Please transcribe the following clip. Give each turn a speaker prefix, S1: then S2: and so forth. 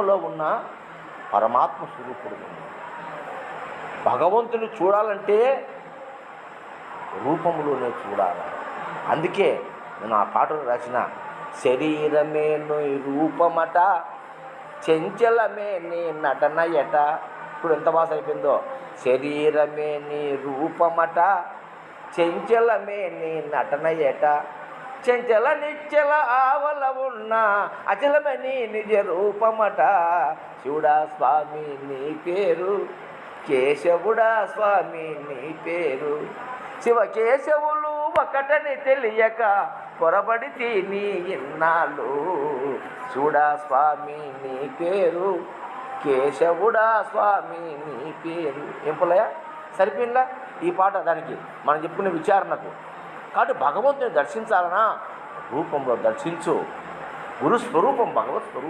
S1: రూపంలో ఉన్న పరమాత్మ స్వరూపుడు. భగవంతుని చూడాలంటే రూపంలోనే చూడాలి. అందుకే నేను ఆ పాటలు రాసిన, శరీరమే నీ రూపమట, చెంచలమే నీ నటన ఎట. ఇప్పుడు ఎంత భాష అయిపోయిందో. శరీరమే నీ రూపమట, చెంచలమే నీ నటన ఎట, చెంచల నిచ్చల ఆవల ఉన్న అచలమని నిజ రూపమట. శివుడా స్వామి నీ పేరు, కేశవుడా స్వామి నీ పేరు, శివకేశవులు ఒకటని తెలియక పొరబడి తిని ఇన్నాళ్ళు. శివుడా స్వామి నీ పేరు, కేశవుడా స్వామి నీ పేరు. ఏం పుల్లయ్య సరిపోయిందా ఈ పాట దానికి మనం చెప్పుకునే విచారణకు. కాబట్టి భగవంతుని దర్శించాలన్నా రూపంలో దర్శించు. గురు స్వరూపం భగవత్ స్వరూపం.